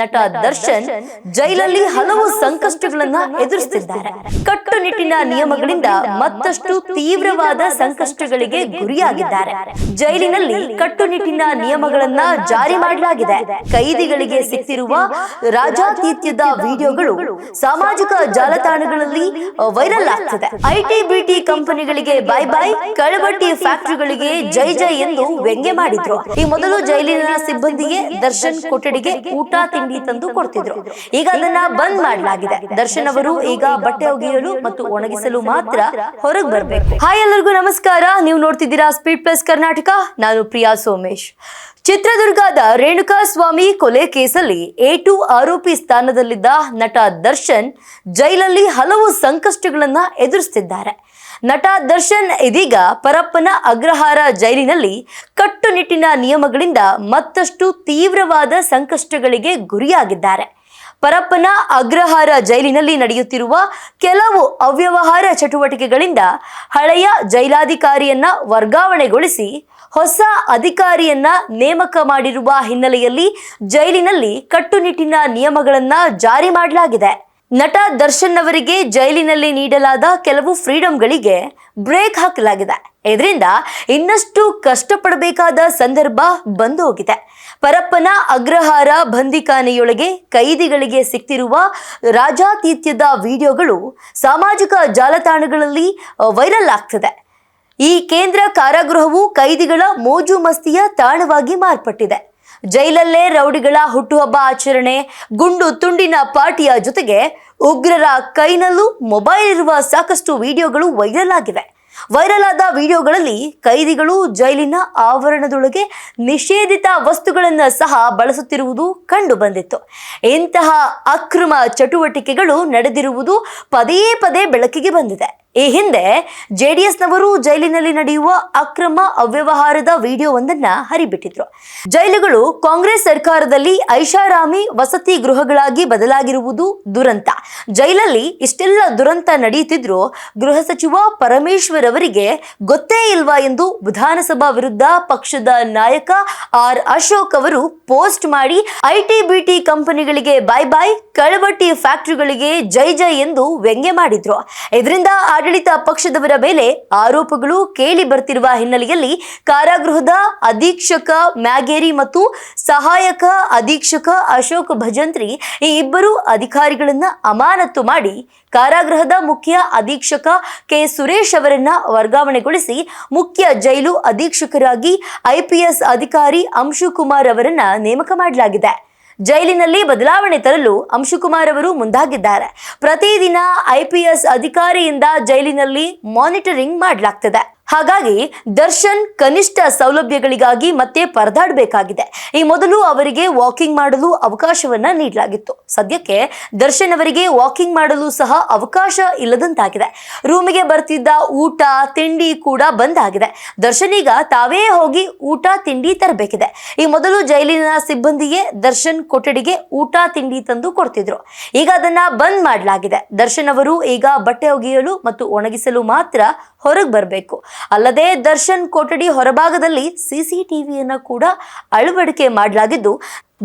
ನಟ ದರ್ಶನ್ ಜೈಲಲ್ಲಿ ಹಲವು ಸಂಕಷ್ಟಗಳನ್ನ ಎದುರಿಸುತ್ತಿದ್ದಾರೆ. ಕಟ್ಟುನಿಟ್ಟಿನ ನಿಯಮಗಳಿಂದ ಮತ್ತಷ್ಟು ತೀವ್ರವಾದ ಸಂಕಷ್ಟಗಳಿಗೆ ಗುರಿಯಾಗಿದ್ದಾರೆ. ಜೈಲಿನಲ್ಲಿ ಕಟ್ಟುನಿಟ್ಟಿನ ನಿಯಮಗಳನ್ನ ಜಾರಿ ಮಾಡಲಾಗಿದೆ. ಕೈದಿಗಳಿಗೆ ಸಿಕ್ಕಿರುವ ರಾಜಾತೀತ್ಯದ ವಿಡಿಯೋಗಳು ಸಾಮಾಜಿಕ ಜಾಲತಾಣಗಳಲ್ಲಿ ವೈರಲ್ ಆಗ್ತಿದೆ. ಐಟಿ ಬಿಟಿ ಕಂಪನಿಗಳಿಗೆ ಬೈ ಬೈ, ಕಳಬಟ್ಟಿ ಫ್ಯಾಕ್ಟರಿಗಳಿಗೆ ಜೈ ಜೈ ಎಂದು ವ್ಯಂಗ್ಯ ಮಾಡಿದ್ರು. ಈ ಮೊದಲು ಜೈಲಿನ ಸಿಬ್ಬಂದಿಗೆ ದರ್ಶನ್ ಕೊಠಡಿಗೆ ಊಟ ತಿಂಡಿ ತಂದು ಕೊಡ್ತಿದ್ರು. ಈಗ ಅದನ್ನ ಬಂದ್ ಮಾಡಲಾಗಿದೆ. ದರ್ಶನ್ ಅವರು ಈಗ ಬಟ್ಟೆ ಒಗೆಯಲು ಮತ್ತು ಒಣಗಿಸಲು ಮಾತ್ರ ಹೊರಗೆ ಬರಬೇಕು. ಹಾಯ್ ಎಲ್ಲರಿಗೂ ನಮಸ್ಕಾರ. ನೀವು ನೋಡ್ತಿದ್ದೀರಾ ಸ್ಪೀಡ್ ಪ್ಲಸ್ ಕರ್ನಾಟಕ. ನಾನು ಪ್ರಿಯಾ ಸೋಮೇಶ್. ಚಿತ್ರದುರ್ಗದ ರೇಣುಕಾಸ್ವಾಮಿ ಕೊಲೆ ಕೇಸಲ್ಲಿ A2 ಆರೋಪಿ ಸ್ಥಾನದಲ್ಲಿದ್ದ ನಟ ದರ್ಶನ್ ಜೈಲಲ್ಲಿ ಹಲವು ಸಂಕಷ್ಟಗಳನ್ನ ಎದುರಿಸುತ್ತಿದ್ದಾರೆ. ನಟ ದರ್ಶನ್ ಇದೀಗ ಪರಪ್ಪನ ಅಗ್ರಹಾರ ಜೈಲಿನಲ್ಲಿ ಕಟ್ಟುನಿಟ್ಟಿನ ನಿಯಮಗಳಿಂದ ಮತ್ತಷ್ಟು ತೀವ್ರವಾದ ಸಂಕಷ್ಟಗಳಿಗೆ ಗುರಿಯಾಗಿದ್ದಾರೆ. ಪರಪ್ಪನ ಅಗ್ರಹಾರ ಜೈಲಿನಲ್ಲಿ ನಡೆಯುತ್ತಿರುವ ಕೆಲವು ಅವ್ಯವಹಾರ ಚಟುವಟಿಕೆಗಳಿಂದ ಹಳೆಯ ಜೈಲಾಧಿಕಾರಿಯನ್ನ ವರ್ಗಾವಣೆಗೊಳಿಸಿ ಹೊಸ ಅಧಿಕಾರಿಯನ್ನ ನೇಮಕ ಮಾಡಿರುವ ಹಿನ್ನೆಲೆಯಲ್ಲಿ ಜೈಲಿನಲ್ಲಿ ಕಟ್ಟುನಿಟ್ಟಿನ ನಿಯಮಗಳನ್ನ ಜಾರಿ ಮಾಡಲಾಗಿದೆ. ನಟ ದರ್ಶನ್ ಅವರಿಗೆ ಜೈಲಿನಲ್ಲಿ ನೀಡಲಾದ ಕೆಲವು ಫ್ರೀಡಂಗಳಿಗೆ ಬ್ರೇಕ್ ಹಾಕಲಾಗಿದೆ. ಇದರಿಂದ ಇನ್ನಷ್ಟು ಕಷ್ಟಪಡಬೇಕಾದ ಸಂದರ್ಭ ಬಂದು ಹೋಗಿದೆ. ಪರಪ್ಪನ ಅಗ್ರಹಾರ ಬಂದಿಖಾನೆಯೊಳಗೆ ಕೈದಿಗಳಿಗೆ ಸಿಕ್ಕಿರುವ ರಾಜಾತೀತ್ಯದ ವಿಡಿಯೋಗಳು ಸಾಮಾಜಿಕ ಜಾಲತಾಣಗಳಲ್ಲಿ ವೈರಲ್ ಆಗ್ತಿದೆ. ಈ ಕೇಂದ್ರ ಕಾರಾಗೃಹವು ಕೈದಿಗಳ ಮೋಜು ಮಸ್ತಿಯ ತಾಣವಾಗಿ ಮಾರ್ಪಟ್ಟಿದೆ. ಜೈಲಲ್ಲೇ ರೌಡಿಗಳ ಹುಟ್ಟುಹಬ್ಬ ಆಚರಣೆ, ಗುಂಡು ತುಂಡಿನ ಪಾರ್ಟಿಯ ಜೊತೆಗೆ ಉಗ್ರರ ಕೈನಲ್ಲೂ ಮೊಬೈಲ್ ಇರುವ ಸಾಕಷ್ಟು ವಿಡಿಯೋಗಳು ವೈರಲ್ ಆಗಿವೆ. ವೈರಲ್ ಆದ ವಿಡಿಯೋಗಳಲ್ಲಿ ಕೈದಿಗಳು ಜೈಲಿನ ಆವರಣದೊಳಗೆ ನಿಷೇಧಿತ ವಸ್ತುಗಳನ್ನು ಸಹ ಬಳಸುತ್ತಿರುವುದು ಕಂಡು ಬಂದಿತ್ತು. ಇಂತಹ ಅಕ್ರಮ ಚಟುವಟಿಕೆಗಳು ನಡೆದಿರುವುದು ಪದೇ ಪದೇ ಬೆಳಕಿಗೆ ಬಂದಿದೆ. ಈ ಹಿಂದೆ JDSನವರು ಜೈಲಿನಲ್ಲಿ ನಡೆಯುವ ಅಕ್ರಮ ಅವ್ಯವಹಾರದ ವಿಡಿಯೋವೊಂದನ್ನ ಹರಿಬಿಟ್ಟಿದ್ರು. ಜೈಲುಗಳು ಕಾಂಗ್ರೆಸ್ ಸರ್ಕಾರದಲ್ಲಿ ಐಷಾರಾಮಿ ವಸತಿ ಗೃಹಗಳಾಗಿ ಬದಲಾಗಿರುವುದು ದುರಂತ. ಜೈಲಲ್ಲಿ ಇಷ್ಟೆಲ್ಲ ದುರಂತ ನಡೆಯುತ್ತಿದ್ರು ಗೃಹ ಸಚಿವ ಪರಮೇಶ್ವರ್ ಅವರಿಗೆ ಗೊತ್ತೇ ಇಲ್ವಾ ಎಂದು ವಿಧಾನಸಭಾ ವಿರುದ್ಧ ಪಕ್ಷದ ನಾಯಕ ಆರ್ ಅಶೋಕ್ ಅವರು ಪೋಸ್ಟ್ ಮಾಡಿ ಐಟಿ ಬಿಟಿ ಕಂಪನಿಗಳಿಗೆ ಬೈ ಬೈ, ಕಳಬಟ್ಟಿ ಫ್ಯಾಕ್ಟರಿಗಳಿಗೆ ಜೈ ಜೈ ಎಂದು ವ್ಯಂಗ್ಯ ಮಾಡಿದ್ರು. ಇದರಿಂದ ಆಡಳಿತ ಪಕ್ಷದವರ ಮೇಲೆ ಆರೋಪಗಳು ಕೇಳಿ ಬರ್ತಿರುವ ಹಿನ್ನೆಲೆಯಲ್ಲಿ ಕಾರಾಗೃಹದ ಅಧೀಕ್ಷಕ ಮ್ಯಾಗೇರಿ ಮತ್ತು ಸಹಾಯಕ ಅಧೀಕ್ಷಕ ಅಶೋಕ್ ಭಜಂತ್ರಿ ಈ ಇಬ್ಬರು ಅಧಿಕಾರಿಗಳನ್ನ ಅಮಾನತು ಮಾಡಿ ಕಾರಾಗೃಹದ ಮುಖ್ಯ ಅಧೀಕ್ಷಕ ಕೆ ಸುರೇಶ್ ಅವರನ್ನ ವರ್ಗಾವಣೆಗೊಳಿಸಿ ಮುಖ್ಯ ಜೈಲು ಅಧೀಕ್ಷಕರಾಗಿ IPS ಅಧಿಕಾರಿ ಅಂಶುಕುಮಾರ್ ಅವರನ್ನ ನೇಮಕ ಮಾಡಲಾಗಿದೆ. ಜೈಲಿನಲ್ಲಿ ಬದಲಾವಣೆ ತರಲು ಅಂಶುಕುಮಾರ್ ಅವರು ಮುಂದಾಗಿದ್ದಾರೆ. ಪ್ರತಿದಿನ IPS ಅಧಿಕಾರಿಯಿಂದ ಜೈಲಿನಲ್ಲಿ ಮಾನಿಟರಿಂಗ್ ಮಾಡಲಾಗ್ತದೆ. ಹಾಗಾಗಿ ದರ್ಶನ್ ಕನಿಷ್ಠ ಸೌಲಭ್ಯಗಳಿಗಾಗಿ ಮತ್ತೆ ಪರದಾಡಬೇಕಾಗಿದೆ. ಈ ಮೊದಲು ಅವರಿಗೆ ವಾಕಿಂಗ್ ಮಾಡಲು ಅವಕಾಶವನ್ನ ನೀಡಲಾಗಿತ್ತು. ಸದ್ಯಕ್ಕೆ ದರ್ಶನ್ ಅವರಿಗೆ ವಾಕಿಂಗ್ ಮಾಡಲು ಸಹ ಅವಕಾಶ ಇಲ್ಲದಂತಾಗಿದೆ. ರೂಮಿಗೆ ಬರ್ತಿದ್ದ ಊಟ ತಿಂಡಿ ಕೂಡ ಬಂದಾಗಿದೆ. ದರ್ಶನ್ ಈಗ ತಾವೇ ಹೋಗಿ ಊಟ ತಿಂಡಿ ತರಬೇಕಿದೆ. ಈ ಮೊದಲು ಜೈಲಿನ ಸಿಬ್ಬಂದಿಗೆ ದರ್ಶನ್ ಕೊಠಡಿಗೆ ಊಟ ತಿಂಡಿ ತಂದು ಕೊಡ್ತಿದ್ರು. ಈಗ ಅದನ್ನ ಬಂದ್ ಮಾಡಲಾಗಿದೆ. ದರ್ಶನ್ ಅವರು ಈಗ ಬಟ್ಟೆ ಒಗೆಯಲು ಮತ್ತು ಒಣಗಿಸಲು ಮಾತ್ರ ಹೊರಗೆ ಬರಬೇಕು. ಅಲ್ಲದೆ ದರ್ಶನ್ ಕೊಠಡಿ ಹೊರಭಾಗದಲ್ಲಿ CCTVಯನ್ನು ಕೂಡ ಅಳವಡಿಕೆ ಮಾಡಲಾಗಿದ್ದು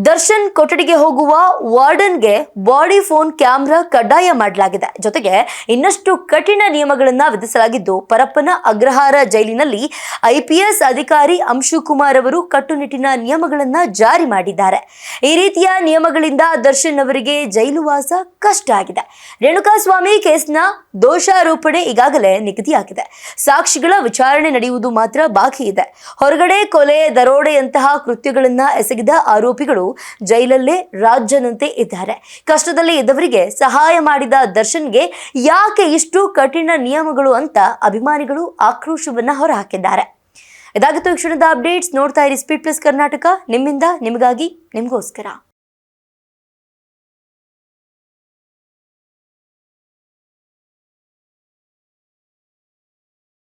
ದರ್ಶನ್ ಕೊಠಡಿಗೆ ಹೋಗುವ ವಾರ್ಡನ್ಗೆ ಬಾಡಿ ಫೋನ್ ಕ್ಯಾಮೆರಾ ಕಡ್ಡಾಯ ಮಾಡಲಾಗಿದೆ. ಜೊತೆಗೆ ಇನ್ನಷ್ಟು ಕಠಿಣ ನಿಯಮಗಳನ್ನ ವಿಧಿಸಲಾಗಿದ್ದು ಪರಪ್ಪನ ಅಗ್ರಹಾರ ಜೈಲಿನಲ್ಲಿ IPS ಅಧಿಕಾರಿ ಅಂಶುಕುಮಾರ್ ಅವರು ಕಟ್ಟುನಿಟ್ಟಿನ ನಿಯಮಗಳನ್ನ ಜಾರಿ ಮಾಡಿದ್ದಾರೆ. ಈ ರೀತಿಯ ನಿಯಮಗಳಿಂದ ದರ್ಶನ್ ಅವರಿಗೆ ಜೈಲುವಾಸ ಕಷ್ಟ ಆಗಿದೆ. ರೇಣುಕಾಸ್ವಾಮಿ ಕೇಸ್ನ ದೋಷಾರೋಪಣೆ ಈಗಾಗಲೇ ನಿಗದಿಯಾಗಿದೆ. ಸಾಕ್ಷಿಗಳ ವಿಚಾರಣೆ ನಡೆಯುವುದು ಮಾತ್ರ ಬಾಕಿ ಇದೆ. ಹೊರಗಡೆ ಕೊಲೆ, ದರೋಡೆಯಂತಹ ಕೃತ್ಯಗಳನ್ನ ಎಸಗಿದ ಆರೋಪಿಗಳು ಜೈಲಲ್ಲೇ ರಾಜ್ಯನಂತೆ ಇದ್ದಾರೆ. ಕಷ್ಟದಲ್ಲಿ ಇದ್ದವರಿಗೆ ಸಹಾಯ ಮಾಡಿದ ದರ್ಶನ್ಗೆ ಯಾಕೆ ಇಷ್ಟು ಕಠಿಣ ನಿಯಮಗಳು ಅಂತ ಅಭಿಮಾನಿಗಳು ಆಕ್ರೋಶವನ್ನ ಹೊರಹಾಕಿದ್ದಾರೆ. ಇದಾಗಿತ್ತು ಈ ಕ್ಷಣದ ಅಪ್ಡೇಟ್ಸ್. ನೋಡ್ತಾ ಇರಿ ಸ್ಪೀಡ್ ಪ್ಲಸ್ ಕರ್ನಾಟಕ. ನಿಮ್ಮಿಂದ ನಿಮಗಾಗಿ, ನಿಮಗೋಸ್ಕರ.